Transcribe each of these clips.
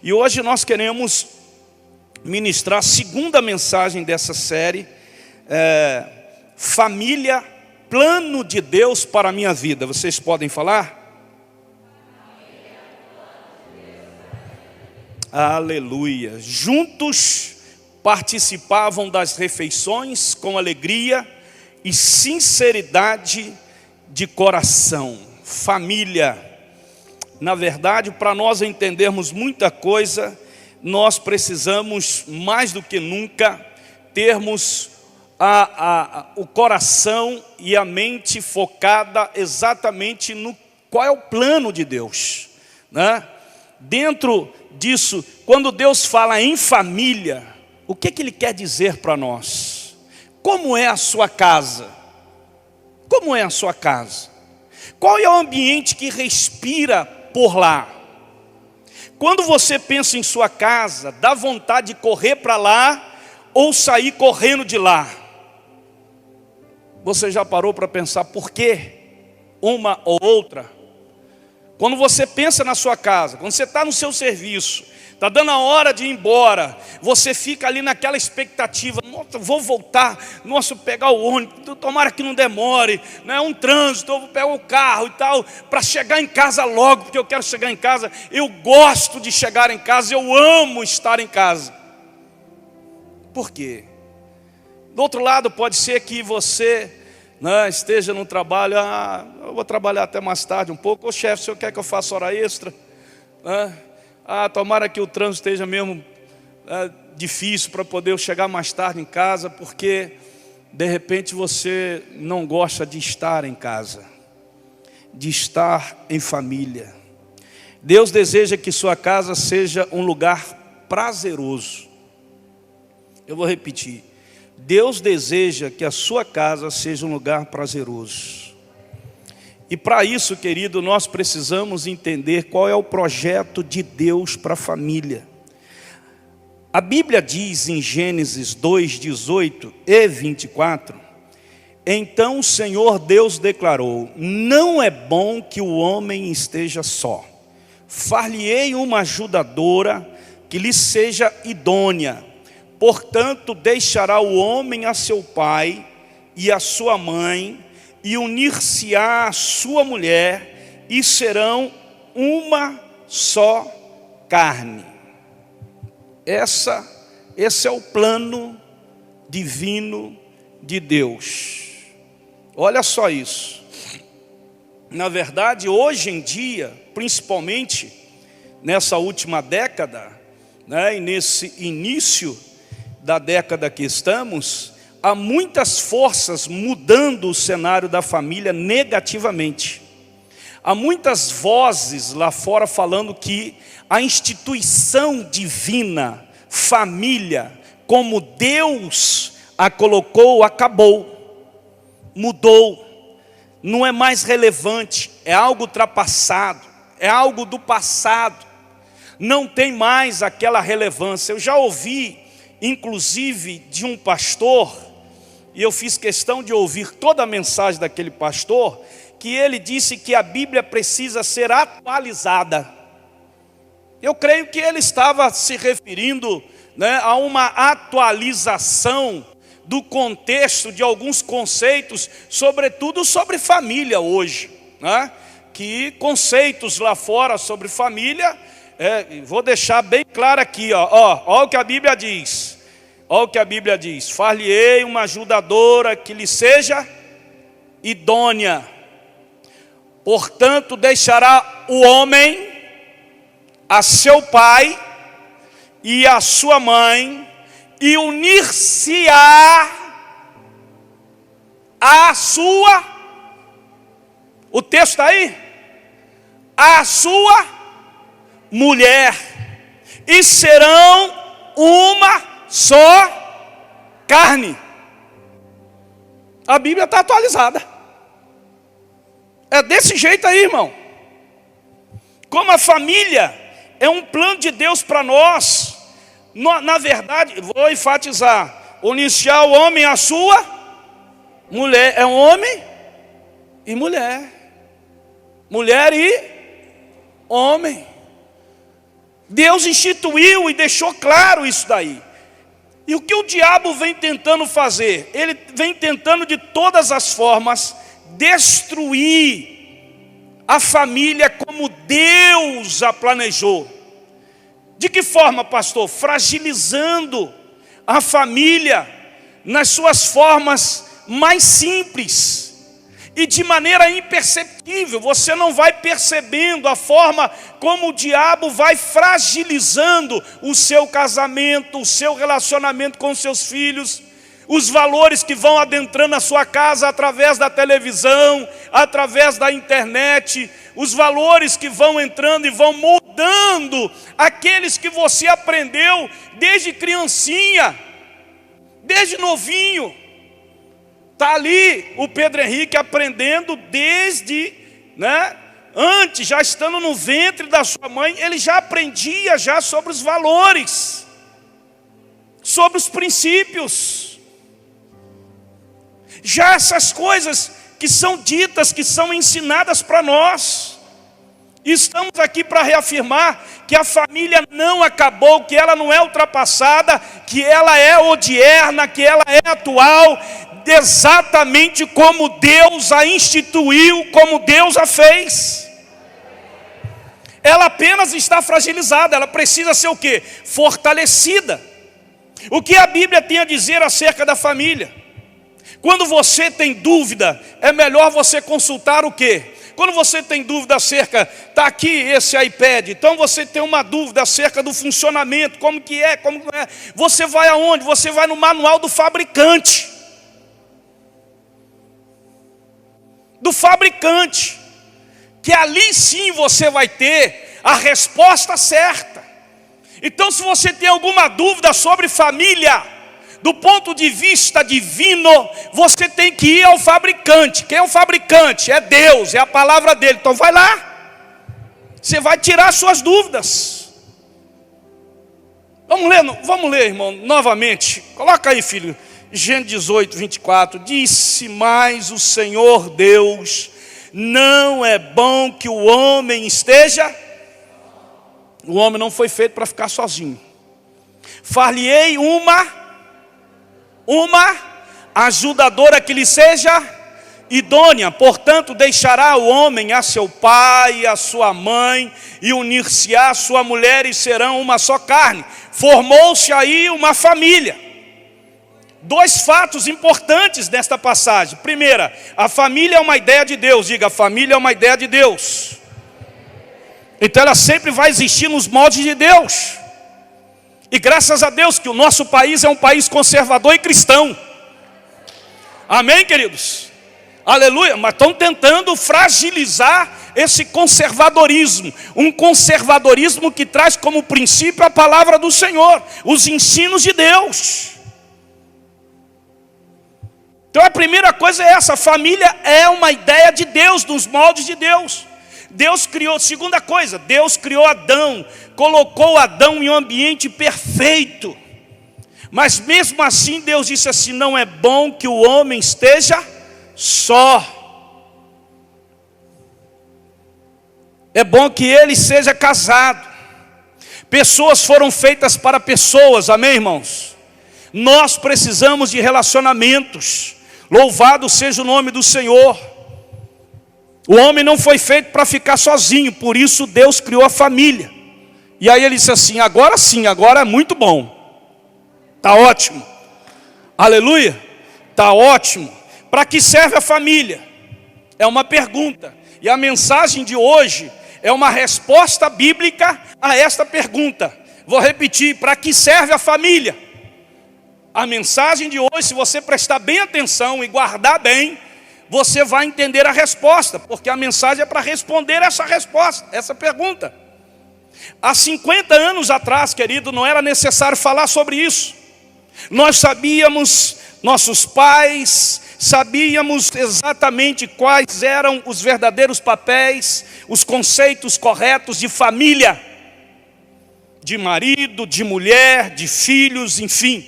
E hoje nós queremos ministrar a segunda mensagem dessa série, Família, plano de Deus para a minha vida. Vocês podem falar? Aleluia. Juntos participavam das refeições com alegria e sinceridade de coração. Família. Na verdade, para nós entendermos muita coisa, nós precisamos, mais do que nunca, termos o coração e a mente focada exatamente no qual é o plano de Deus, né? Dentro disso, quando Deus fala em família, o que Ele quer dizer para nós? Como é a sua casa? Como é a sua casa? Qual é o ambiente que respira por lá? Quando você pensa em sua casa, dá vontade de correr para lá ou sair correndo de lá? Você já parou para pensar por quê? Uma ou outra? Quando você pensa na sua casa, quando você está no seu serviço, está dando a hora de ir embora, você fica ali naquela expectativa: nossa, vou voltar, nossa, vou pegar o ônibus, tomara que não demore, não é um trânsito, eu vou pegar o carro e tal, para chegar em casa logo, porque eu quero chegar em casa. Eu gosto de chegar em casa, eu amo estar em casa. Por quê? Do outro lado, pode ser que você esteja no trabalho: eu vou trabalhar até mais tarde um pouco. Ô chefe, o senhor quer que eu faça hora extra? Tomara que o trânsito esteja mesmo difícil para poder eu chegar mais tarde em casa, porque de repente você não gosta de estar em casa, de estar em família. Deus deseja que sua casa seja um lugar prazeroso. Eu vou repetir: Deus deseja que a sua casa seja um lugar prazeroso. E para isso, querido, nós precisamos entender qual é o projeto de Deus para a família. A Bíblia diz em Gênesis 2, 18 e 24: então o Senhor Deus declarou: não é bom que o homem esteja só. Far-lhe-ei uma ajudadora que lhe seja idônea. Portanto, deixará o homem a seu pai e a sua mãe, e unir-se-á a sua mulher, e serão uma só carne. Esse é o plano divino de Deus. Olha só isso. Na verdade, hoje em dia, principalmente nessa última década, e nesse início da década que estamos, há muitas forças mudando o cenário da família negativamente. Há muitas vozes lá fora falando que a instituição divina, família, como Deus a colocou, acabou, mudou, não é mais relevante, é algo ultrapassado, é algo do passado, não tem mais aquela relevância. Eu já ouvi, inclusive, de um pastor, e eu fiz questão de ouvir toda a mensagem daquele pastor, que ele disse que a Bíblia precisa ser atualizada. Eu creio que ele estava se referindo a uma atualização do contexto de alguns conceitos, sobretudo sobre família hoje, que conceitos lá fora sobre família, vou deixar bem claro aqui, ó o que a Bíblia diz. Olha o que a Bíblia diz: far-lhe-ei uma ajudadora que lhe seja idônea. Portanto, deixará o homem a seu pai e a sua mãe, e unir-se-á a sua, o texto está aí, a sua mulher, e serão uma só carne. A Bíblia está atualizada. É desse jeito aí, irmão. Como a família é um plano de Deus para nós. Na verdade, vou enfatizar: unir-se-á o homem à sua mulher. É um homem e mulher. Mulher e homem. Deus instituiu e deixou claro isso daí. E o que o diabo vem tentando fazer? Ele vem tentando de todas as formas destruir a família como Deus a planejou. De que forma, pastor? Fragilizando a família nas suas formas mais simples e de maneira imperceptível. Você não vai percebendo a forma como o diabo vai fragilizando o seu casamento, o seu relacionamento com os seus filhos, os valores que vão adentrando a sua casa através da televisão, através da internet, os valores que vão entrando e vão mudando aqueles que você aprendeu desde criancinha, desde novinho. Está ali o Pedro Henrique aprendendo desde, antes, já estando no ventre da sua mãe, ele já aprendia já sobre os valores, sobre os princípios. Já essas coisas que são ditas, que são ensinadas para nós. Estamos aqui para reafirmar que a família não acabou, que ela não é ultrapassada, que ela é odierna, que ela é atual, exatamente como Deus a instituiu, como Deus a fez. Ela apenas está fragilizada, ela precisa ser o quê? Fortalecida. O que a Bíblia tem a dizer acerca da família? Quando você tem dúvida, é melhor você consultar o quê? Quando você tem dúvida acerca, está aqui esse iPad, então você tem uma dúvida acerca do funcionamento, como que é, como não é. Você vai aonde? Você vai no manual do fabricante. Do fabricante. Que ali sim você vai ter a resposta certa. Então se você tem alguma dúvida sobre família, do ponto de vista divino, você tem que ir ao fabricante. Quem é o fabricante? É Deus, é a palavra dele. Então vai lá, você vai tirar suas dúvidas. Vamos ler, irmão, novamente. Coloca aí, filho, Gênesis 18, 24. Disse mais o Senhor Deus: não é bom que o homem esteja. O homem não foi feito para ficar sozinho. Far-lhe-ei uma ajudadora que lhe seja idônea. Portanto, deixará o homem a seu pai e a sua mãe, e unir-se-á a sua mulher, e serão uma só carne. Formou-se aí uma família. Dois fatos importantes nesta passagem. Primeira, a família é uma ideia de Deus. Diga, a família é uma ideia de Deus. Então ela sempre vai existir nos moldes de Deus. E graças a Deus que o nosso país é um país conservador e cristão. Amém, queridos? Aleluia. Mas estão tentando fragilizar esse conservadorismo. Um conservadorismo que traz como princípio a palavra do Senhor, os ensinos de Deus. Então a primeira coisa é essa: a família é uma ideia de Deus, dos moldes de Deus. Deus criou, segunda coisa, Deus criou Adão, colocou Adão em um ambiente perfeito. Mas mesmo assim Deus disse assim: não é bom que o homem esteja só. É bom que ele seja casado. Pessoas foram feitas para pessoas, amém, irmãos? Nós precisamos de relacionamentos. Louvado seja o nome do Senhor. O homem não foi feito para ficar sozinho, por isso Deus criou a família. E aí ele disse assim: agora sim, agora é muito bom. Está ótimo. Aleluia. Está ótimo. Para que serve a família? É uma pergunta. E a mensagem de hoje é uma resposta bíblica a esta pergunta. Vou repetir: para que serve a família? A mensagem de hoje, se você prestar bem atenção e guardar bem, você vai entender a resposta, porque a mensagem é para responder essa resposta, essa pergunta. Há 50 anos atrás, querido, não era necessário falar sobre isso. Nós sabíamos, nossos pais, sabíamos exatamente quais eram os verdadeiros papéis, os conceitos corretos de família, de marido, de mulher, de filhos, enfim.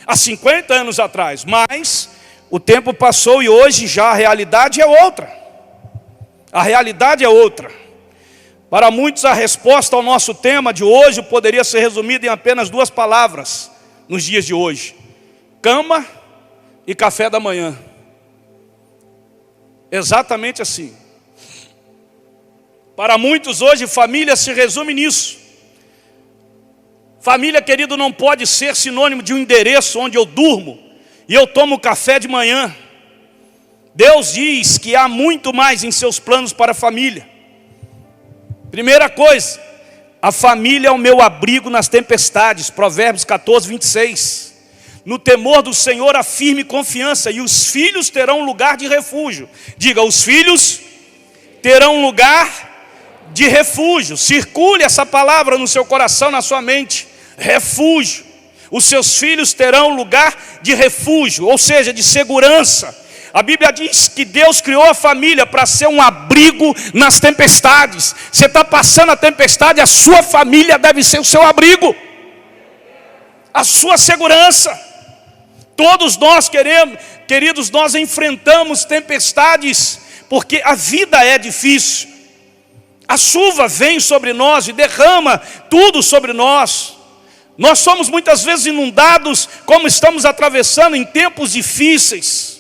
Há 50 anos atrás, mas o tempo passou e hoje já a realidade é outra. A realidade é outra. Para muitos a resposta ao nosso tema de hoje poderia ser resumida em apenas 2 palavras nos dias de hoje: cama e café da manhã. Exatamente assim. Para muitos hoje família se resume nisso. Família, querido, não pode ser sinônimo de um endereço onde eu durmo e eu tomo café de manhã. Deus diz que há muito mais em seus planos para a família. Primeira coisa, a família é o meu abrigo nas tempestades. Provérbios 14, 26. No temor do Senhor há firme confiança, e os filhos terão um lugar de refúgio. Diga, os filhos terão um lugar de refúgio. Circule essa palavra no seu coração, na sua mente. Refúgio. Os seus filhos terão um lugar de refúgio, ou seja, de segurança. A Bíblia diz que Deus criou a família para ser um abrigo nas tempestades. Você está passando a tempestade, a sua família deve ser o seu abrigo, a sua segurança. Todos nós queridos, nós enfrentamos tempestades, porque a vida é difícil. A chuva vem sobre nós e derrama tudo sobre nós. Nós somos muitas vezes inundados, como estamos atravessando em tempos difíceis.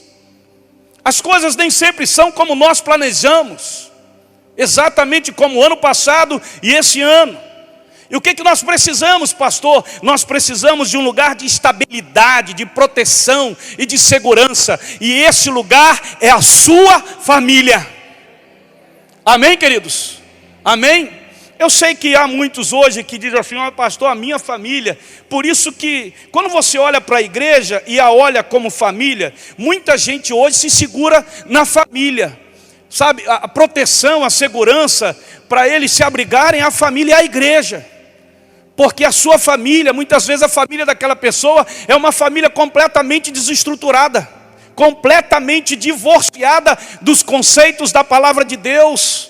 As coisas nem sempre são como nós planejamos, exatamente como o ano passado e esse ano. E o que nós precisamos, pastor? Nós precisamos de um lugar de estabilidade, de proteção e de segurança. E esse lugar é a sua família. Amém, queridos? Amém? Eu sei que há muitos hoje que dizem assim: ó, pastor, a minha família. Por isso que, quando você olha para a igreja e a olha como família, muita gente hoje se segura na família. Sabe, a proteção, a segurança, para eles se abrigarem, a família é a igreja. Porque a sua família, muitas vezes a família daquela pessoa é uma família completamente desestruturada, completamente divorciada dos conceitos da palavra de Deus,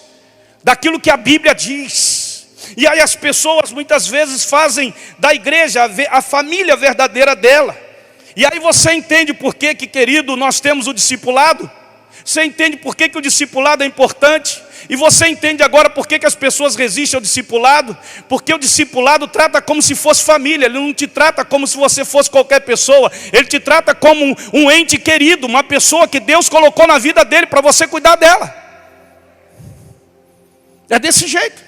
daquilo que a Bíblia diz. E aí as pessoas muitas vezes fazem da igreja a família verdadeira dela. E aí você entende por que, querido, nós temos o discipulado? Você entende por que o discipulado é importante? E você entende agora por que as pessoas resistem ao discipulado? Porque o discipulado trata como se fosse família. Ele não te trata como se você fosse qualquer pessoa. Ele te trata como um ente querido, uma pessoa que Deus colocou na vida dele para você cuidar dela. É desse jeito.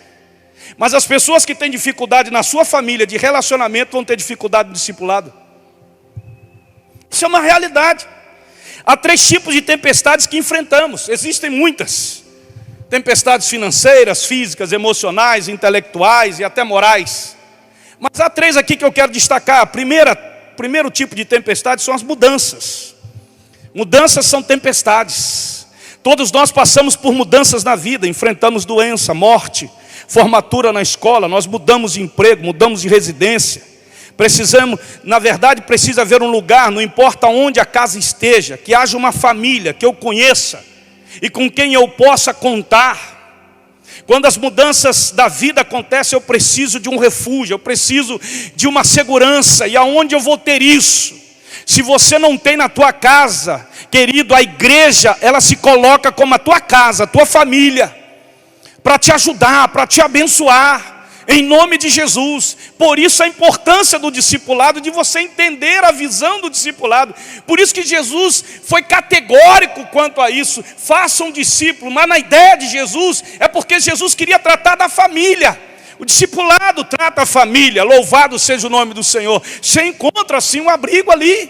Mas as pessoas que têm dificuldade na sua família de relacionamento vão ter dificuldade no discipulado. Isso é uma realidade. Há 3 tipos de tempestades que enfrentamos. Existem muitas. Tempestades financeiras, físicas, emocionais, intelectuais e até morais. Mas há 3 aqui que eu quero destacar. Primeiro tipo de tempestade são as mudanças. Mudanças são tempestades. Todos nós passamos por mudanças na vida. Enfrentamos doença, morte, formatura na escola. Nós mudamos de emprego, mudamos de residência. Precisa haver um lugar, não importa onde a casa esteja, que haja uma família que eu conheça e com quem eu possa contar. Quando as mudanças da vida acontecem, eu preciso de um refúgio, eu preciso de uma segurança. E aonde eu vou ter isso? Se você não tem na tua casa, querido, a igreja, ela se coloca como a tua casa, a tua família, para te ajudar, para te abençoar. Em nome de Jesus. Por isso a importância do discipulado, de você entender a visão do discipulado. Por isso que Jesus foi categórico quanto a isso. Faça um discípulo, mas na ideia de Jesus é porque Jesus queria tratar da família. O discipulado trata a família. Louvado seja o nome do Senhor. Você encontra assim um abrigo ali.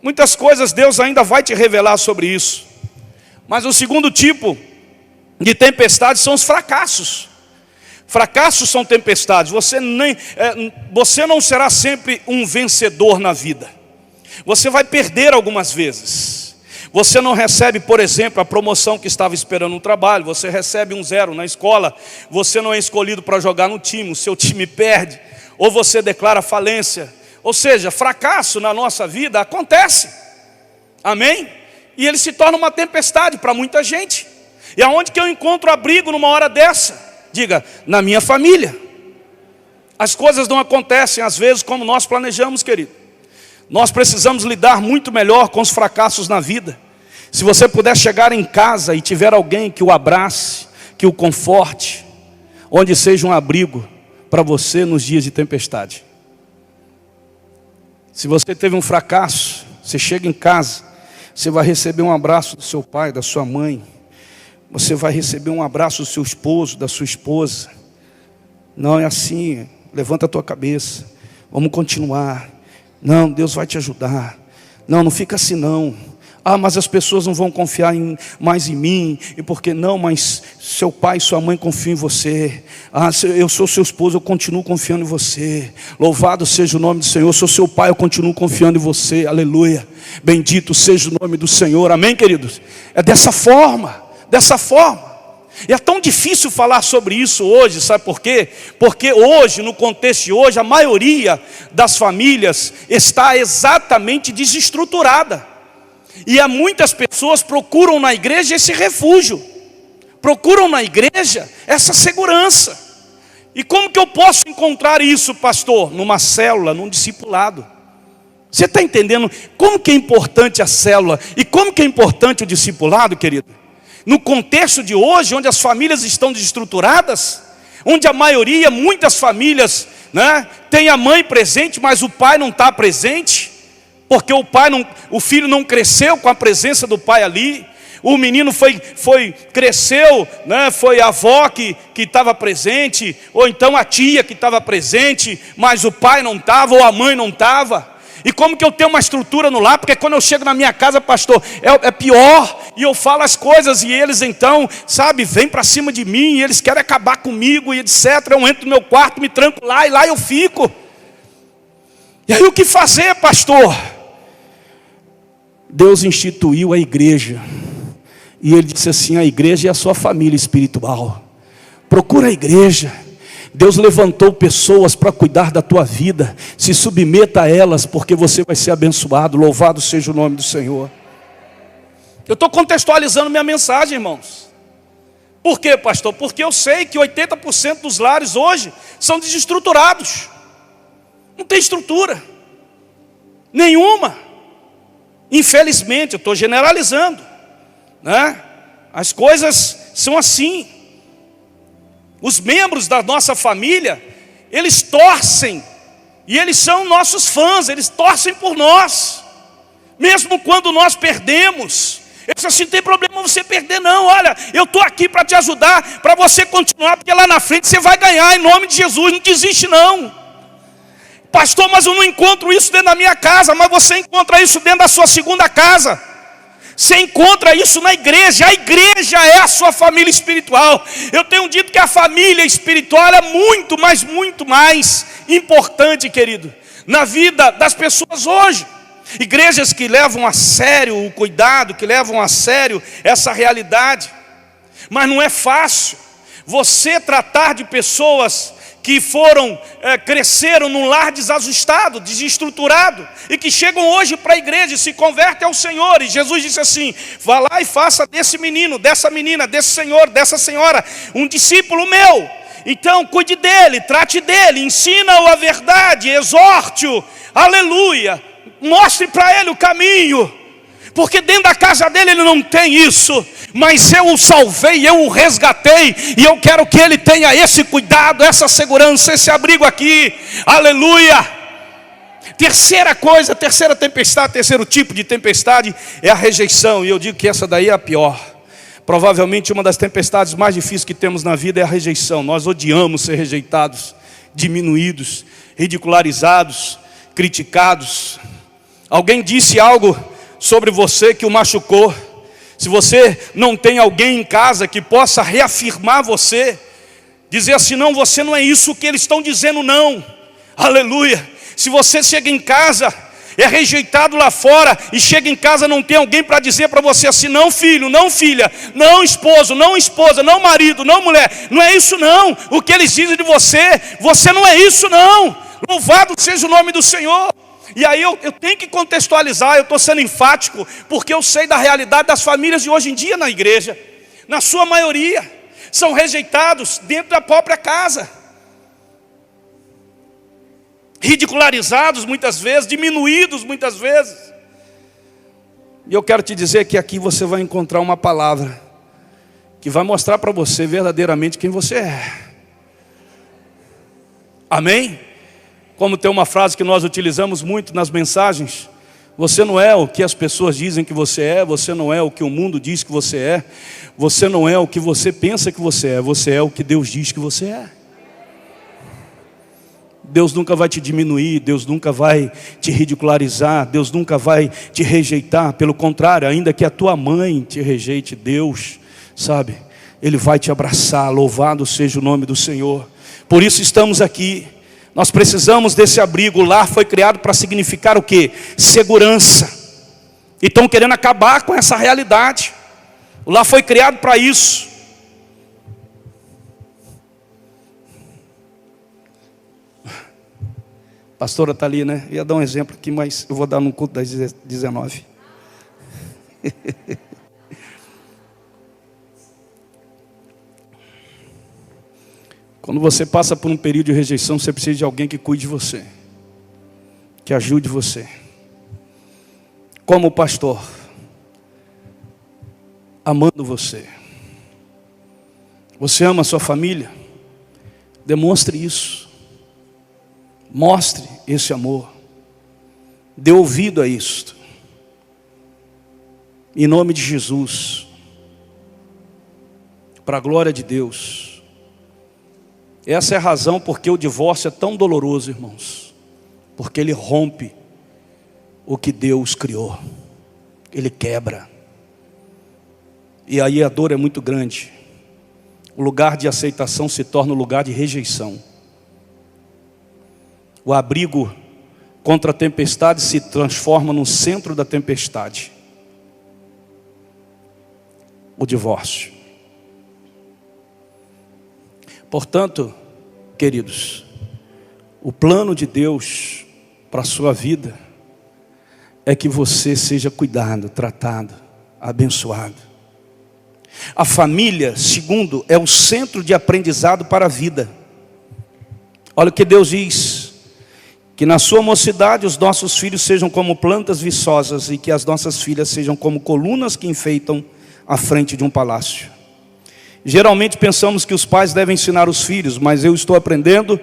Muitas coisas Deus ainda vai te revelar sobre isso. Mas o segundo tipo de tempestade são os fracassos. Fracassos são tempestades. Você não será sempre um vencedor na vida. Você vai perder algumas vezes. Você não recebe, por exemplo, a promoção que estava esperando no trabalho. Você recebe um 0 na escola. Você não é escolhido para jogar no time. O seu time perde. Ou você declara falência. Ou seja, fracasso na nossa vida acontece. Amém? E ele se torna uma tempestade para muita gente. E aonde que eu encontro abrigo numa hora dessa? Diga, na minha família. As coisas não acontecem às vezes como nós planejamos, querido. Nós precisamos lidar muito melhor com os fracassos na vida. Se você puder chegar em casa e tiver alguém que o abrace, que o conforte. onde seja um abrigo para você nos dias de tempestade. Se você teve um fracasso, você chega em casa, você vai receber um abraço do seu pai, da sua mãe. Você vai receber um abraço do seu esposo, da sua esposa. Não é assim, levanta a tua cabeça, vamos continuar. Não, Deus vai te ajudar. Não, não fica assim não. Ah, mas as pessoas não vão confiar mais em mim. E por que não? Mas seu pai e sua mãe confiam em você. Ah, eu sou seu esposo, eu continuo confiando em você. Louvado seja o nome do Senhor. Eu sou seu pai, eu continuo confiando em você. Aleluia. Bendito seja o nome do Senhor. Amém, queridos? É dessa forma. Dessa forma. E é tão difícil falar sobre isso hoje, sabe por quê? Porque hoje, no contexto de hoje, a maioria das famílias está exatamente desestruturada. E há muitas pessoas procuram na igreja esse refúgio, procuram na igreja essa segurança. E como que eu posso encontrar isso, pastor? Numa célula, num discipulado. Você está entendendo como que é importante a célula e como que é importante o discipulado, querido? No contexto de hoje, onde as famílias estão desestruturadas, onde a maioria, muitas famílias, né, tem a mãe presente, mas o pai não está presente. Porque o filho não cresceu com a presença do pai ali. O menino cresceu, né? Foi a avó que estava presente, ou então a tia que estava presente, mas o pai não estava, ou a mãe não estava. E como que eu tenho uma estrutura no lar? Porque quando eu chego na minha casa, pastor, é pior. E eu falo as coisas e eles então, sabe, vêm para cima de mim. E eles querem acabar comigo e etc. Eu entro no meu quarto, me tranco lá e lá eu fico. E aí o que fazer, pastor? Deus instituiu a igreja. E Ele disse assim, a igreja é a sua família espiritual. Procura a igreja. Deus levantou pessoas para cuidar da tua vida. Se submeta a elas, porque você vai ser abençoado. Louvado seja o nome do Senhor. Eu estou contextualizando minha mensagem, irmãos. Por quê, pastor? Porque eu sei que 80% dos lares hoje são desestruturados. Não tem estrutura nenhuma. Infelizmente, eu estou generalizando, né? As coisas são assim. Os membros da nossa família, eles torcem, e eles são nossos fãs, eles torcem por nós, mesmo quando nós perdemos. Eles assim, não tem problema você perder não, olha, eu estou aqui para te ajudar, para você continuar, porque lá na frente você vai ganhar, em nome de Jesus, não desiste não. Pastor, mas eu não encontro isso dentro da minha casa. Mas você encontra isso dentro da sua segunda casa. Você encontra isso na igreja. A igreja é a sua família espiritual. Eu tenho dito que a família espiritual é muito, mas muito mais importante, querido, na vida das pessoas hoje. Igrejas que levam a sério o cuidado, que levam a sério essa realidade. Mas não é fácil você tratar de pessoas que cresceram num lar desajustado, desestruturado, e que chegam hoje para a igreja e se convertem ao Senhor. E Jesus disse assim, vá lá e faça desse menino, dessa menina, desse senhor, dessa senhora, um discípulo meu. Então cuide dele, trate dele, ensina-o a verdade, exorte-o, aleluia, mostre para ele o caminho. Porque dentro da casa dele ele não tem isso. Mas eu o salvei, eu o resgatei. E eu quero que ele tenha esse cuidado, essa segurança, esse abrigo aqui. Aleluia. Terceira coisa, terceira tempestade, terceiro tipo de tempestade é a rejeição. E eu digo que essa daí é a pior. Provavelmente uma das tempestades mais difíceis que temos na vida é a rejeição. Nós odiamos ser rejeitados, diminuídos, ridicularizados, criticados. Alguém disse algo sobre você que o machucou. Se você não tem alguém em casa que possa reafirmar você, dizer assim, não, você não é isso que eles estão dizendo não, aleluia. Se você chega em casa, é rejeitado lá fora, e chega em casa não tem alguém para dizer para você assim, não filho, não filha, não esposo, não esposa, não marido, não mulher, não é isso não, o que eles dizem de você, você não é isso não, louvado seja o nome do Senhor. E aí eu tenho que contextualizar, eu estou sendo enfático, porque eu sei da realidade das famílias de hoje em dia na igreja. Na sua maioria, são rejeitados dentro da própria casa. Ridicularizados muitas vezes, diminuídos muitas vezes. E eu quero te dizer que aqui você vai encontrar uma palavra que vai mostrar para você verdadeiramente quem você é. Amém? Como tem uma frase que nós utilizamos muito nas mensagens: você não é o que as pessoas dizem que você é, você não é o que o mundo diz que você é, você não é o que você pensa que você é o que Deus diz que você é. Deus nunca vai te diminuir, Deus nunca vai te ridicularizar, Deus nunca vai te rejeitar. Pelo contrário, ainda que a tua mãe te rejeite, Deus, sabe, Ele vai te abraçar. Louvado seja o nome do Senhor. Por isso estamos aqui. Nós precisamos desse abrigo. O lar foi criado para significar o quê? Segurança. E estão querendo acabar com essa realidade. O lar foi criado para isso. A pastora está ali, né? Eu ia dar um exemplo aqui, mas eu vou dar no culto das 19. Quando você passa por um período de rejeição, você precisa de alguém que cuide de você, que ajude você. Como pastor, amando você. Você ama a sua família? Demonstre isso. Mostre esse amor. Dê ouvido a isto. Em nome de Jesus. Para a glória de Deus. Essa é a razão porque o divórcio é tão doloroso, irmãos. Porque ele rompe o que Deus criou. Ele quebra. E aí a dor é muito grande. O lugar de aceitação se torna um lugar de rejeição. O abrigo contra a tempestade se transforma no centro da tempestade. O divórcio. Portanto, queridos, o plano de Deus para a sua vida é que você seja cuidado, tratado, abençoado. A família, segundo, é o centro de aprendizado para a vida. Olha o que Deus diz: que na sua mocidade os nossos filhos sejam como plantas viçosas e que as nossas filhas sejam como colunas que enfeitam a frente de um palácio. Geralmente pensamos que os pais devem ensinar os filhos, mas eu estou aprendendo,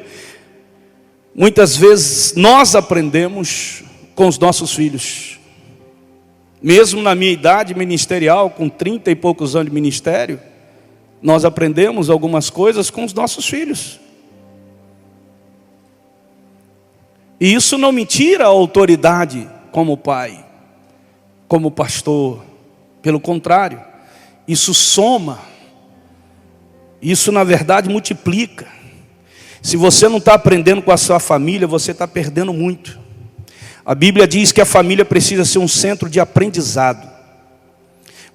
muitas vezes nós aprendemos com os nossos filhos. Mesmo na minha idade ministerial, com 30 e poucos anos de ministério, nós aprendemos algumas coisas com os nossos filhos. E isso não me tira a autoridade como pai, como pastor. Pelo contrário, isso soma. Isso na verdade multiplica. Se você não está aprendendo com a sua família, você está perdendo muito. A Bíblia diz que a família precisa ser um centro de aprendizado.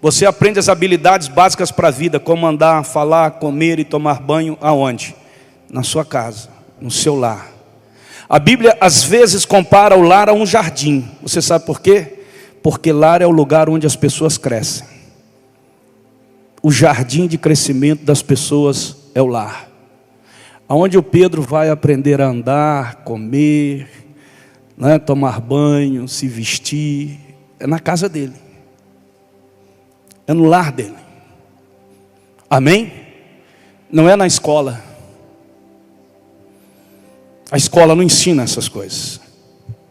Você aprende as habilidades básicas para a vida, como andar, falar, comer e tomar banho, aonde? Na sua casa, no seu lar. A Bíblia às vezes compara o lar a um jardim. Você sabe por quê? Porque lar é o lugar onde as pessoas crescem. O jardim de crescimento das pessoas é o lar. Aonde o Pedro vai aprender a andar, comer, né, tomar banho, se vestir, é na casa dele. É no lar dele. Amém? Não é na escola. A escola não ensina essas coisas.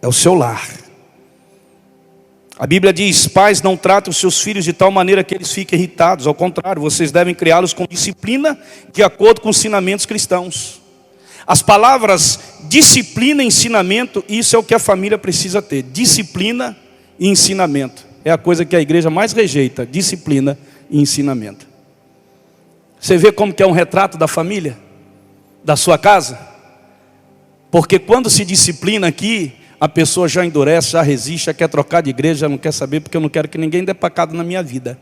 É o seu lar. A Bíblia diz: pais, não tratem os seus filhos de tal maneira que eles fiquem irritados. Ao contrário, vocês devem criá-los com disciplina, de acordo com os ensinamentos cristãos. As palavras disciplina e ensinamento, isso é o que a família precisa ter. Disciplina e ensinamento. É a coisa que a igreja mais rejeita. Disciplina e ensinamento. Você vê como que é um retrato da família? Da sua casa? Porque quando se disciplina aqui, a pessoa já endurece, já resiste, já quer trocar de igreja, já não quer saber, porque eu não quero que ninguém dê pecado na minha vida.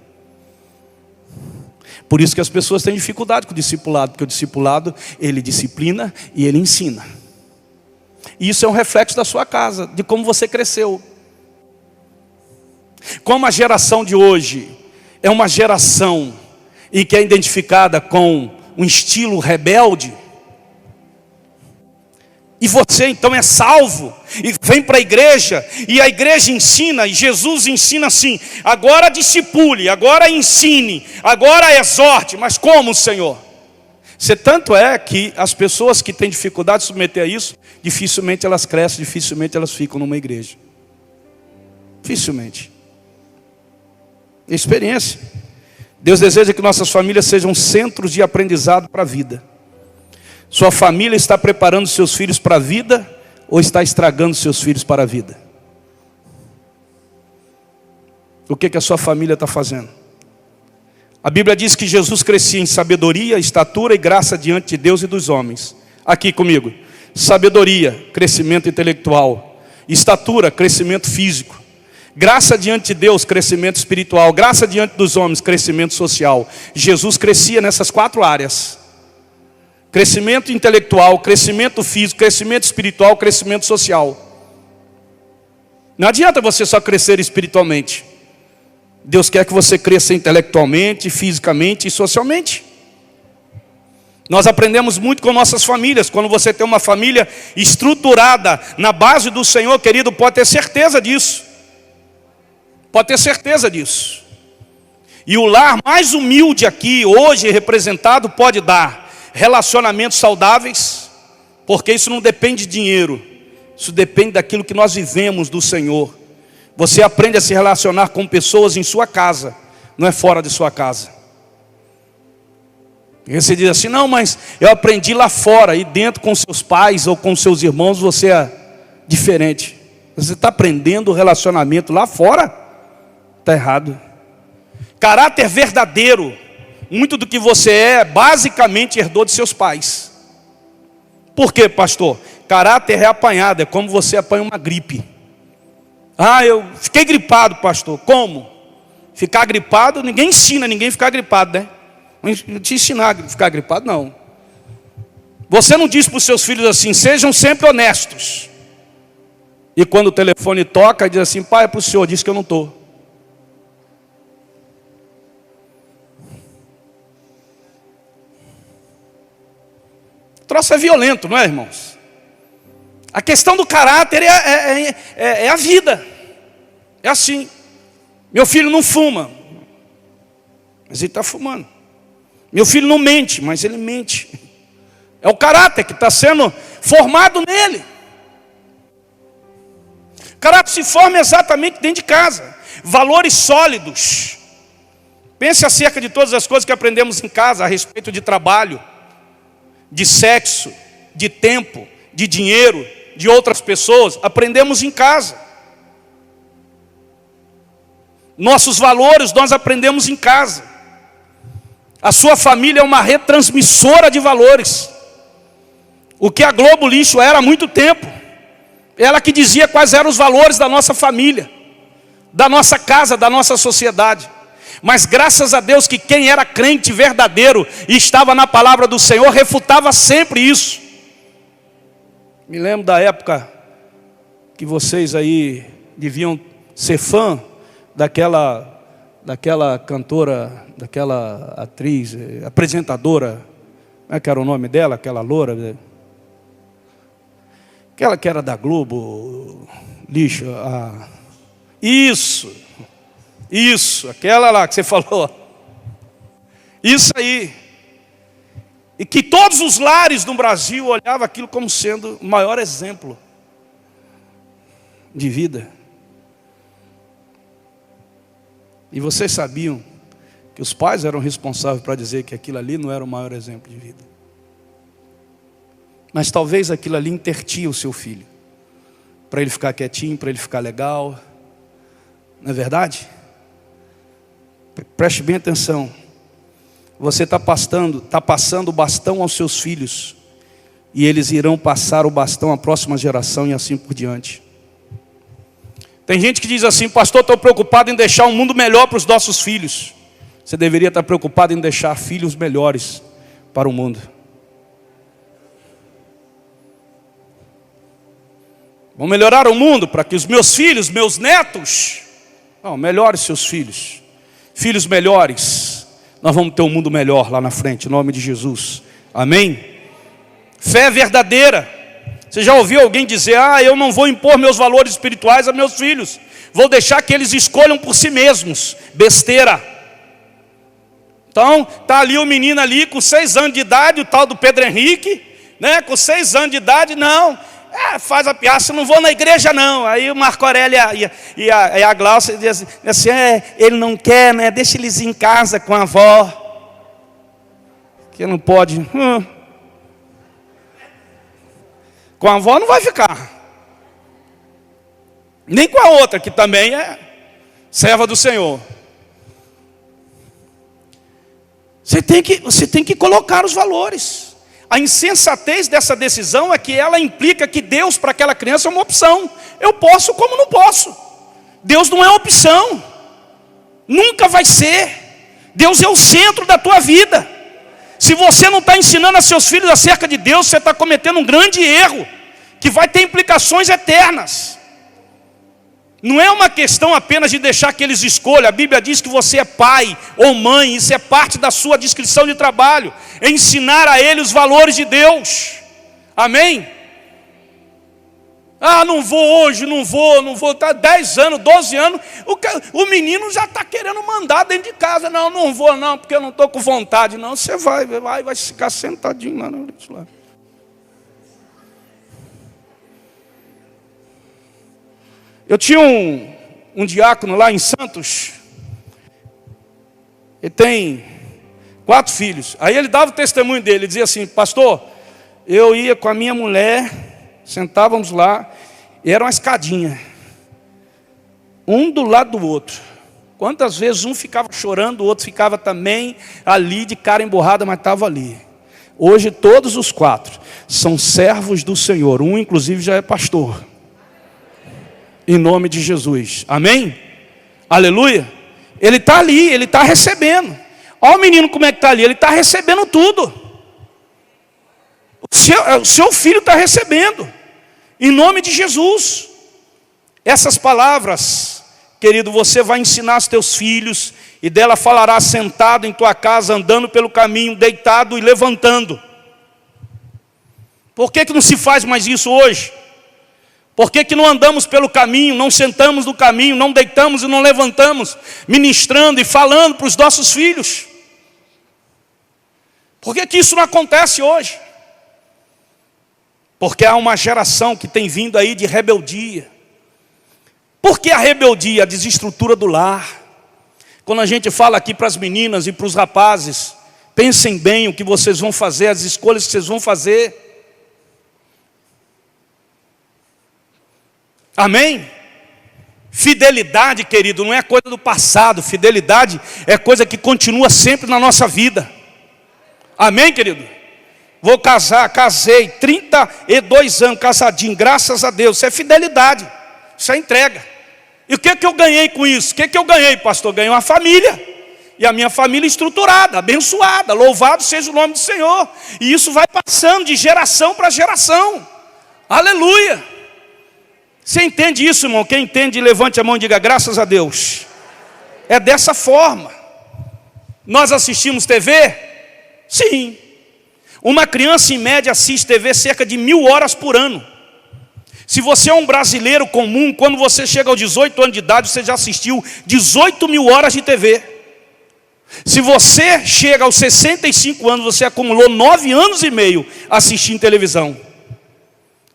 Por isso que as pessoas têm dificuldade com o discipulado, porque o discipulado, ele disciplina e ele ensina. E isso é um reflexo da sua casa, de como você cresceu. Como a geração de hoje é uma geração em que é identificada com um estilo rebelde, e você então é salvo, e vem para a igreja, e a igreja ensina, e Jesus ensina assim: agora discipule, agora ensine, agora exorte. Mas como, Senhor? Tanto é que as pessoas que têm dificuldade de submeter a isso, dificilmente elas crescem, dificilmente elas ficam numa igreja. Dificilmente. Experiência. Deus deseja que nossas famílias sejam centros de aprendizado para a vida. Sua família está preparando seus filhos para a vida ou está estragando seus filhos para a vida? O que a sua família está fazendo? A Bíblia diz que Jesus crescia em sabedoria, estatura e graça diante de Deus e dos homens. Aqui comigo. Sabedoria, crescimento intelectual. Estatura, crescimento físico. Graça diante de Deus, crescimento espiritual. Graça diante dos homens, crescimento social. Jesus crescia nessas 4 áreas. Crescimento intelectual, crescimento físico, crescimento espiritual, crescimento social. Não adianta você só crescer espiritualmente. Deus quer que você cresça intelectualmente, fisicamente e socialmente. Nós aprendemos muito com nossas famílias. Quando você tem uma família estruturada na base do Senhor, querido, pode ter certeza disso. Pode ter certeza disso. E o lar mais humilde aqui, hoje representado, pode dar relacionamentos saudáveis, porque isso não depende de dinheiro, isso depende daquilo que nós vivemos do Senhor. Você aprende a se relacionar com pessoas em sua casa, não é fora de sua casa. E você diz assim, não, mas eu aprendi lá fora, e dentro com seus pais ou com seus irmãos você é diferente. Você está aprendendo o relacionamento lá fora? Está errado. Caráter verdadeiro, muito do que você é, basicamente herdou de seus pais. Por quê, pastor? Caráter é apanhado, é como você apanha uma gripe. Ah, eu fiquei gripado, pastor. Como? Ficar gripado, ninguém ensina ninguém a ficar gripado, né? Não te ensinar a ficar gripado, não. Você não diz para os seus filhos assim, sejam sempre honestos. E quando o telefone toca, diz assim, pai, é para o senhor, diz que eu não estou. O troço é violento, não é, irmãos? A questão do caráter é a vida. É assim. Meu filho não fuma, mas ele está fumando. Meu filho não mente, mas ele mente. É o caráter que está sendo formado nele. O caráter se forma exatamente dentro de casa. Valores sólidos. Pense acerca de todas as coisas que aprendemos em casa a respeito de trabalho, de sexo, de tempo, de dinheiro, de outras pessoas. Aprendemos em casa. Nossos valores nós aprendemos em casa. A sua família é uma retransmissora de valores. O que a Globo Lixo era há muito tempo. Ela que dizia quais eram os valores da nossa família, da nossa casa, da nossa sociedade. Mas graças a Deus que quem era crente verdadeiro e estava na palavra do Senhor, refutava sempre isso. Me lembro da época que vocês aí deviam ser fã daquela cantora, daquela atriz, apresentadora, como é que era o nome dela, aquela loura, aquela que era da Globo, lixo, isso, aquela lá que você falou, isso aí, e que todos os lares no Brasil olhavam aquilo como sendo o maior exemplo de vida. E vocês sabiam que os pais eram responsáveis para dizer que aquilo ali não era o maior exemplo de vida. Mas talvez aquilo ali intertia o seu filho, para ele ficar quietinho, para ele ficar legal. Não é verdade? Preste bem atenção. Você está passando o bastão aos seus filhos, e eles irão passar o bastão à próxima geração e assim por diante. Tem gente que diz assim, pastor, estou preocupado em deixar um mundo melhor para os nossos filhos. Você deveria estar preocupado em deixar filhos melhores para o mundo. Vão melhorar o mundo para que os meus filhos, meus netos, melhore seus filhos. Filhos melhores, nós vamos ter um mundo melhor lá na frente, em nome de Jesus. Amém? Fé verdadeira. Você já ouviu alguém dizer, eu não vou impor meus valores espirituais a meus filhos, vou deixar que eles escolham por si mesmos? Besteira. Então, está ali o menino ali com 6 anos de idade, o tal do Pedro Henrique, né? Com 6 anos de idade, não. Faz a piaça, não vou na igreja não. Aí o Marco Aurélio e a Glaucia dizem assim, ele não quer, né? Deixa eles em casa com a avó. Que não pode. Com a avó não vai ficar. Nem com a outra, que também é serva do Senhor. Você tem que colocar os valores. A insensatez dessa decisão é que ela implica que Deus para aquela criança é uma opção. Eu posso como não posso. Deus não é opção. Nunca vai ser. Deus é o centro da tua vida. Se você não está ensinando a seus filhos acerca de Deus, você está cometendo um grande erro, que vai ter implicações eternas. Não é uma questão apenas de deixar que eles escolham. A Bíblia diz que você é pai ou mãe, isso é parte da sua descrição de trabalho, é ensinar a ele os valores de Deus. Amém? Não vou hoje, não vou, está 10 anos, 12 anos, o menino já está querendo mandar dentro de casa. Não vou não, porque eu não estou com vontade. Não, você vai ficar sentadinho lá no lá. Eu tinha um diácono lá em Santos, ele tem 4 filhos. Aí ele dava o testemunho dele, ele dizia assim: pastor, eu ia com a minha mulher, sentávamos lá, e era uma escadinha, um do lado do outro. Quantas vezes um ficava chorando, o outro ficava também ali de cara emburrada, mas estava ali. Hoje todos os 4 são servos do Senhor, um inclusive já é pastor. Em nome de Jesus, amém? Aleluia. Ele está ali, ele está recebendo. Olha o menino como é que está ali, ele está recebendo tudo. O seu filho está recebendo, em nome de Jesus. Essas palavras, querido, você vai ensinar aos teus filhos, e dela falará sentado em tua casa, andando pelo caminho, deitado e levantando. Por que não se faz mais isso hoje? Por que não andamos pelo caminho, não sentamos no caminho, não deitamos e não levantamos, ministrando e falando para os nossos filhos? Por que isso não acontece hoje? Porque há uma geração que tem vindo aí de rebeldia. Por que a rebeldia? A desestrutura do lar. Quando a gente fala aqui para as meninas e para os rapazes, pensem bem o que vocês vão fazer, as escolhas que vocês vão fazer. Amém? Fidelidade, querido, não é coisa do passado. Fidelidade é coisa que continua sempre na nossa vida. Amém, querido? Vou casar, casei, 32 anos, casadinho, graças a Deus. Isso é fidelidade, isso é entrega. E o que eu ganhei com isso? O que eu ganhei, pastor? Ganhei uma família. E a minha família estruturada, abençoada, louvado seja o nome do Senhor. E isso vai passando de geração para geração. Aleluia. Você entende isso, irmão? Quem entende, levante a mão e diga graças a Deus. É dessa forma. Nós assistimos TV? Sim. Uma criança em média assiste TV cerca de 1000 horas por ano. Se você é um brasileiro comum, quando você chega aos 18 anos de idade, você já assistiu 18.000 horas de TV. Se você chega aos 65 anos, você acumulou 9 anos e meio assistindo televisão.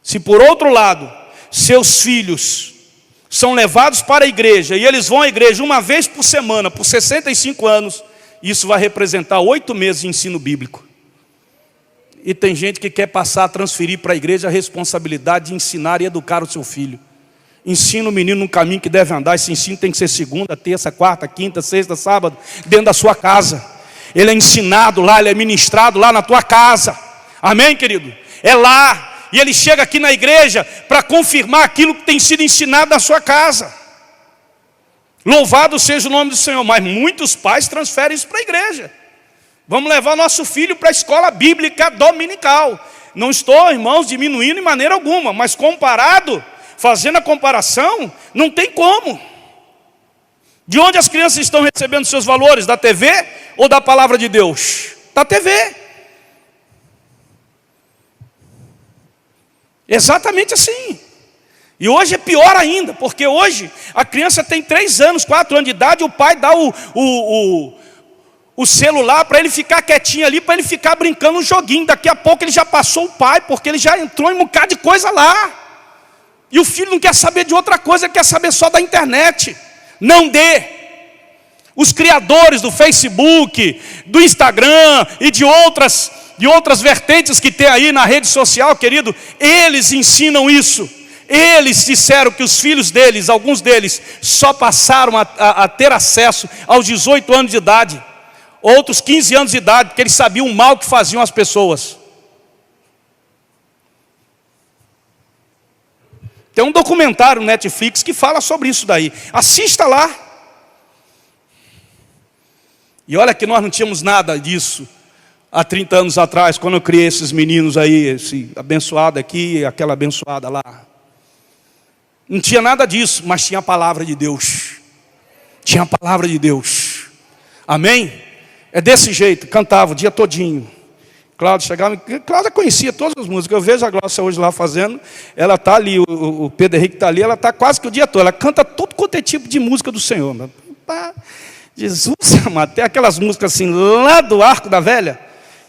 Se por outro lado, seus filhos são levados para a igreja, e eles vão à igreja uma vez por semana, por 65 anos, isso vai representar 8 meses de ensino bíblico. E tem gente que quer passar a transferir para a igreja a responsabilidade de ensinar e educar o seu filho. Ensina o menino no caminho que deve andar. Esse ensino tem que ser segunda, terça, quarta, quinta, sexta, sábado, dentro da sua casa. Ele é ensinado lá, ele é ministrado lá na tua casa. Amém, querido? É lá. E ele chega aqui na igreja para confirmar aquilo que tem sido ensinado na sua casa. Louvado seja o nome do Senhor. Mas muitos pais transferem isso para a igreja. Vamos levar nosso filho para a escola bíblica dominical. Não estou, irmãos, diminuindo de maneira alguma, mas comparado, fazendo a comparação, não tem como. De onde as crianças estão recebendo seus valores? Da TV ou da palavra de Deus? Da TV. Exatamente assim. E hoje é pior ainda, porque hoje a criança tem 3 anos, 4 anos de idade, o pai dá o celular para ele ficar quietinho ali, para ele ficar brincando um joguinho. Daqui a pouco ele já passou o pai, porque ele já entrou em um bocado de coisa lá. E o filho não quer saber de outra coisa, ele quer saber só da internet. Não dê. Os criadores do Facebook, do Instagram e de outras vertentes que tem aí na rede social, querido, eles ensinam isso. Eles disseram que os filhos deles, alguns deles, só passaram a ter acesso aos 18 anos de idade. Outros 15 anos de idade, porque eles sabiam o mal que faziam as pessoas. Tem um documentário no Netflix que fala sobre isso daí. Assista lá. E olha que nós não tínhamos nada disso há 30 anos atrás, quando eu criei esses meninos aí, esse abençoado aqui, aquela abençoada lá. Não tinha nada disso, mas tinha a palavra de Deus. Tinha a palavra de Deus. Amém? É desse jeito, cantava o dia todinho. Cláudia chegava, Cláudia conhecia todas as músicas. Eu vejo a Glócia hoje lá fazendo. Ela está ali, o Pedro Henrique está ali, ela está quase que o dia todo. Ela canta todo quanto é tipo de música do Senhor. Jesus, amado, tem aquelas músicas assim, lá do Arco da Velha.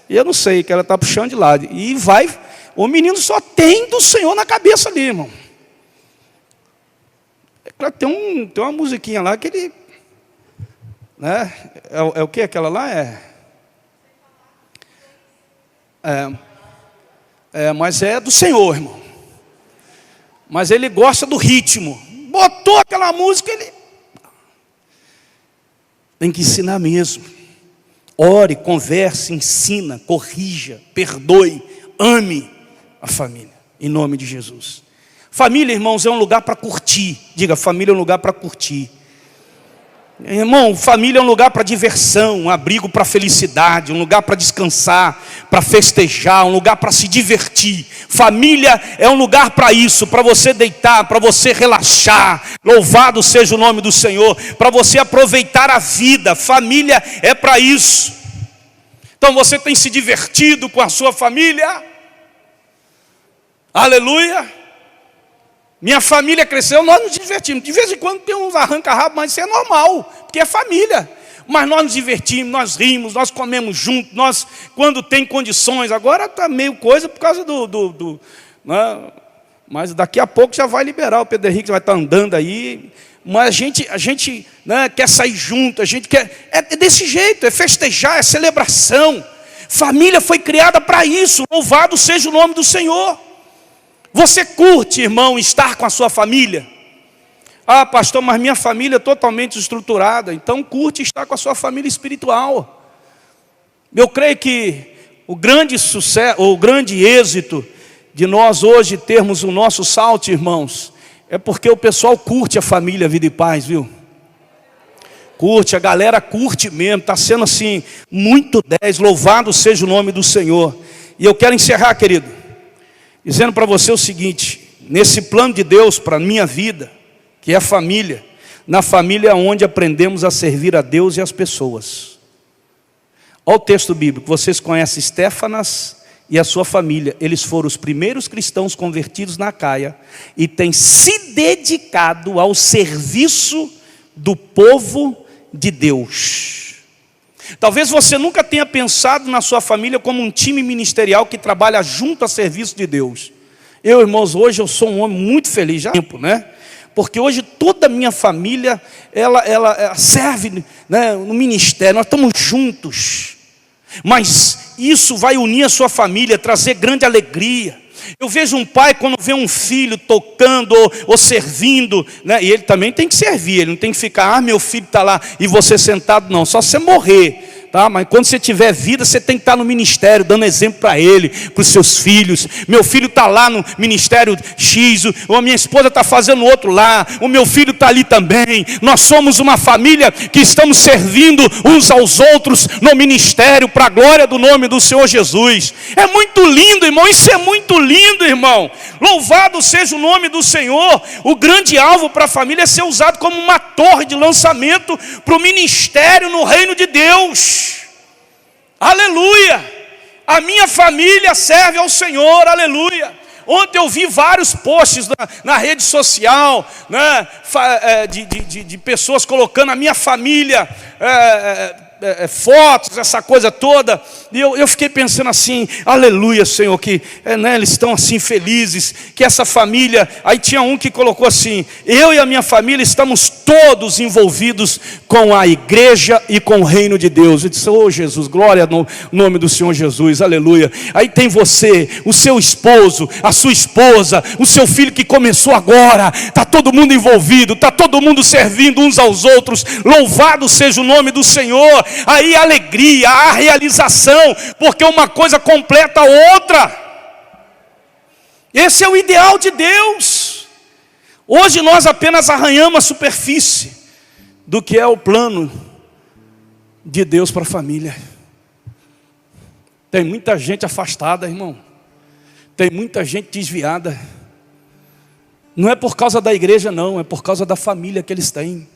E eu não sei, que ela está puxando de lado. E vai, o menino só tem do Senhor na cabeça ali, irmão. É claro, tem uma musiquinha lá que ele... Né? É o que aquela lá? Mas é do Senhor, irmão. Mas ele gosta do ritmo. Botou aquela música, ele... Tem que ensinar mesmo. Ore, converse, ensina, corrija, perdoe, ame a família, em nome de Jesus. Família, irmãos, é um lugar para curtir. Diga, família é um lugar para curtir. Irmão, família é um lugar para diversão, um abrigo para felicidade, um lugar para descansar, para festejar, um lugar para se divertir. Família é um lugar para isso, para você deitar, para você relaxar. Louvado seja o nome do Senhor, para você aproveitar a vida. Família é para isso. Então você tem se divertido com a sua família? Aleluia. Minha família cresceu, nós nos divertimos. De vez em quando tem uns arranca-rabo, mas isso é normal, porque é família. Mas nós nos divertimos, nós rimos, nós comemos juntos, nós, quando tem condições. Agora está meio coisa por causa né? Mas daqui a pouco já vai liberar, o Pedro Henrique vai estar andando aí. Mas a gente né, quer sair junto, a gente quer... É desse jeito, é festejar, é celebração. Família foi criada para isso, louvado seja o nome do Senhor. Você curte, irmão, estar com a sua família? Ah, pastor, mas minha família é totalmente estruturada. Então curte estar com a sua família espiritual. Eu creio que o grande sucesso, ou o grande êxito de nós hoje termos o nosso salto, irmãos, é porque o pessoal curte a família Vida e Paz, viu? Curte, a galera curte mesmo, está sendo assim, muito 10, louvado seja o nome do Senhor. E eu quero encerrar, querido, dizendo para você o seguinte: nesse plano de Deus para a minha vida, que é a família, na família é onde aprendemos a servir a Deus e as pessoas. Olha o texto bíblico, vocês conhecem Estéfanas e a sua família. Eles foram os primeiros cristãos convertidos na Acaia e têm se dedicado ao serviço do povo de Deus. Talvez você nunca tenha pensado na sua família como um time ministerial que trabalha junto a serviço de Deus. Eu, irmãos, hoje eu sou um homem muito feliz, já há tempo, né? Porque hoje toda a minha família, ela serve, né, no ministério, nós estamos juntos. Mas isso vai unir a sua família, trazer grande alegria. Eu vejo um pai quando vê um filho tocando ou servindo, né? E ele também tem que servir, ele não tem que ficar, meu filho está lá e você sentado, não, só você morrer. Tá? Mas quando você tiver vida, você tem que estar no ministério, dando exemplo para ele, para os seus filhos. Meu filho está lá no ministério X, ou a minha esposa está fazendo outro lá, o meu filho está ali também. Nós somos uma família que estamos servindo uns aos outros no ministério, para a glória do nome do Senhor Jesus. É muito lindo, irmão, isso é muito lindo, irmão. Louvado seja o nome do Senhor. O grande alvo para a família é ser usado como uma torre de lançamento para o ministério no reino de Deus. Aleluia! A minha família serve ao Senhor, aleluia! Ontem eu vi vários posts na rede social, né, de pessoas colocando a minha família fotos, essa coisa toda, e eu fiquei pensando assim, aleluia, Senhor, que eles estão assim felizes, que essa família, aí tinha um que colocou assim, eu e a minha família estamos todos envolvidos com a igreja e com o reino de Deus. Eu disse, oh Jesus, glória no nome do Senhor Jesus, aleluia. Aí tem você, o seu esposo, a sua esposa, o seu filho que começou agora, está todo mundo envolvido, está todo mundo servindo uns aos outros, louvado seja o nome do Senhor. Aí a alegria, a realização, porque uma coisa completa a outra. Esse é o ideal de Deus. Hoje nós apenas arranhamos a superfície do que é o plano de Deus para a família. Tem muita gente afastada, irmão. Tem muita gente desviada. Não é por causa da igreja, não, é por causa da família que eles têm.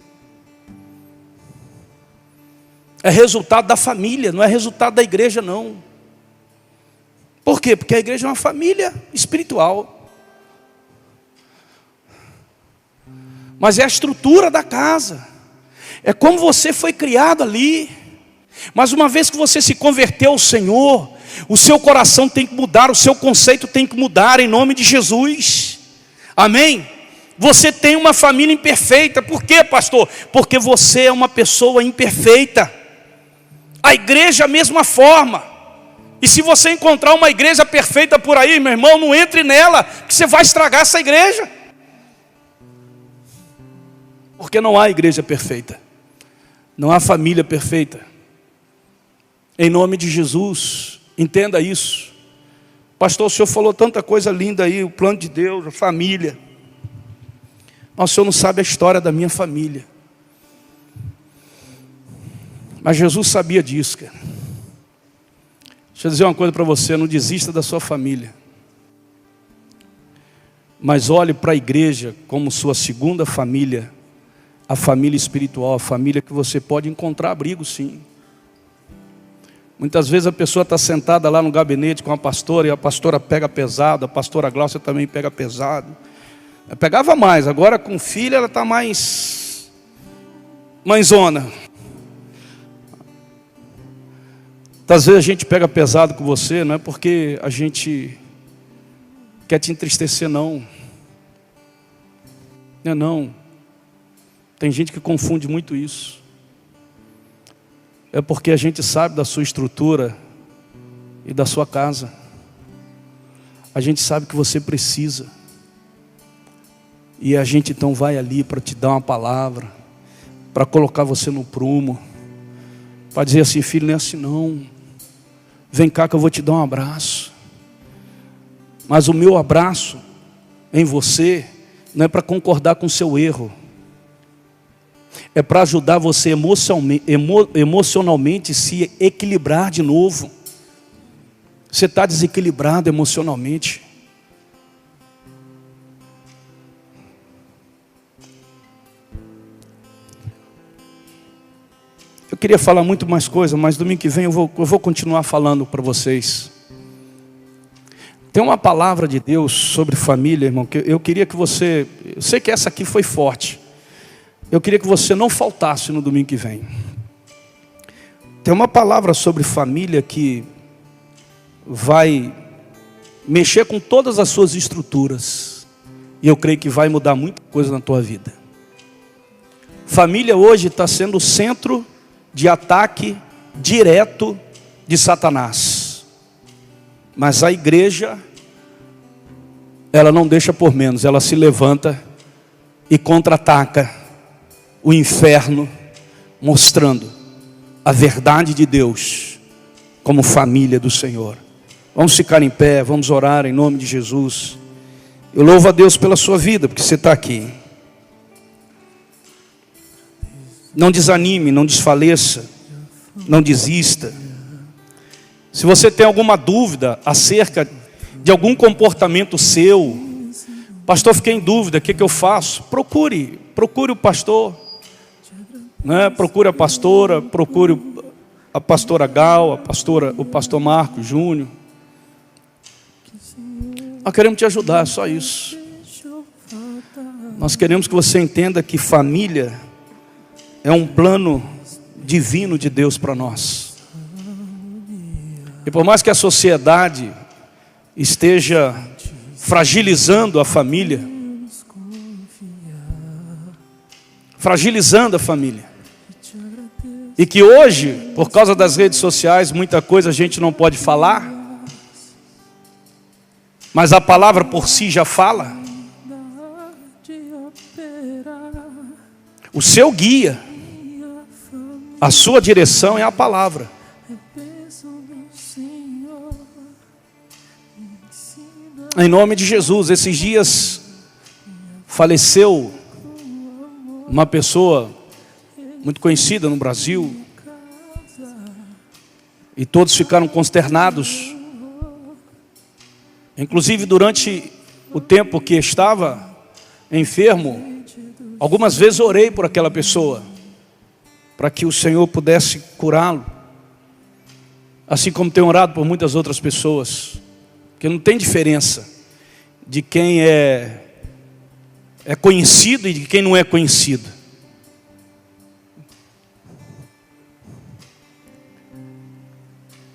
É resultado da família, não é resultado da igreja, não. Por quê? Porque a igreja é uma família espiritual. Mas é a estrutura da casa. É como você foi criado ali. Mas uma vez que você se converteu ao Senhor, o seu coração tem que mudar, o seu conceito tem que mudar em nome de Jesus. Amém? Você tem uma família imperfeita. Por quê, pastor? Porque você é uma pessoa imperfeita. A igreja, a mesma forma. E se você encontrar uma igreja perfeita por aí, meu irmão, não entre nela, que você vai estragar essa igreja. Porque não há igreja perfeita. Não há família perfeita. Em nome de Jesus, entenda isso. Pastor, o senhor falou tanta coisa linda aí, o plano de Deus, a família. Mas o senhor não sabe a história da minha família. Mas Jesus sabia disso, cara. Deixa eu dizer uma coisa para você, não desista da sua família. Mas olhe para a igreja como sua segunda família, a família espiritual, a família que você pode encontrar abrigo, sim. Muitas vezes a pessoa está sentada lá no gabinete com a pastora, e a pastora pega pesado, a pastora Glaucia também pega pesado. Eu pegava mais, agora com filha ela está mais mãezona. Às vezes a gente pega pesado com você, não é porque a gente quer te entristecer, não. Não é não. Tem gente que confunde muito isso. É porque a gente sabe da sua estrutura e da sua casa. A gente sabe que você precisa. E a gente então vai ali para te dar uma palavra, para colocar você no prumo, para dizer assim, filho, não é assim não. Vem cá que eu vou te dar um abraço. Mas o meu abraço em você não é para concordar com o seu erro. É para ajudar você emocionalmente se equilibrar de novo. Você está desequilibrado emocionalmente. Eu queria falar muito mais coisa, mas domingo que vem eu vou continuar falando para vocês. Tem uma palavra de Deus sobre família, irmão, que eu queria que você... Eu sei que essa aqui foi forte. Eu queria que você não faltasse no domingo que vem. Tem uma palavra sobre família que vai mexer com todas as suas estruturas. E eu creio que vai mudar muita coisa na tua vida. Família hoje está sendo o centro de ataque direto de Satanás. Mas a igreja, ela não deixa por menos, ela se levanta e contra-ataca o inferno, mostrando a verdade de Deus como família do Senhor. Vamos ficar em pé, vamos orar em nome de Jesus. Eu louvo a Deus pela sua vida, porque você está aqui. Não desanime, não desfaleça, não desista. Se você tem alguma dúvida acerca de algum comportamento seu, pastor, fiquei em dúvida, o que eu faço? Procure o pastor, né? Procure a pastora, procure a pastora Gal, o pastor Marco Júnior. Nós queremos te ajudar, só isso. Nós queremos que você entenda que família é um plano divino de Deus para nós. E por mais que a sociedade esteja fragilizando a família, e que hoje, por causa das redes sociais, muita coisa a gente não pode falar, mas a palavra por si já fala. O seu guia, a sua direção é a palavra. Em nome de Jesus. Esses dias faleceu uma pessoa muito conhecida no Brasil, e todos ficaram consternados. Inclusive durante o tempo que estava enfermo, algumas vezes orei por aquela pessoa, para que o Senhor pudesse curá-lo, assim como tenho orado por muitas outras pessoas, porque não tem diferença de quem é conhecido e de quem não é conhecido.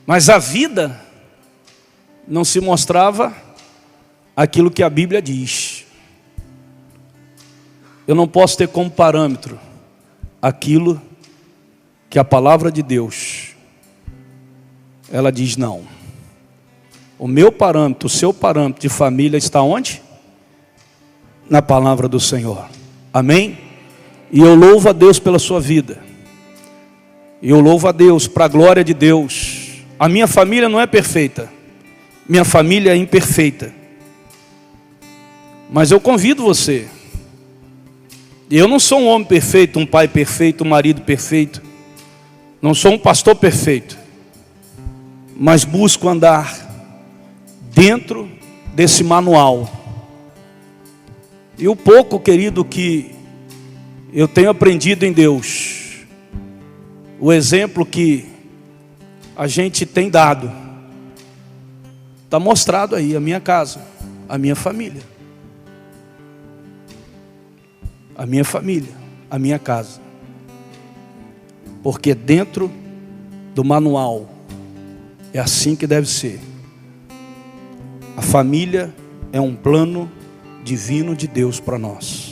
Mas a vida não se mostrava aquilo que a Bíblia diz. Eu não posso ter como parâmetro aquilo que a palavra de Deus, ela diz não. O meu parâmetro, o seu parâmetro de família está onde? Na palavra do Senhor. Amém? E eu louvo a Deus pela sua vida. E eu louvo a Deus para a glória de Deus. A minha família não é perfeita. Minha família é imperfeita. Mas eu convido você. Eu não sou um homem perfeito, um pai perfeito, um marido perfeito. Não sou um pastor perfeito. Mas busco andar dentro desse manual. E o pouco, querido, que eu tenho aprendido em Deus, o exemplo que a gente tem dado, está mostrado aí, a minha casa, a minha família. A minha família, a minha casa. Porque dentro do manual, é assim que deve ser. A família é um plano divino de Deus para nós.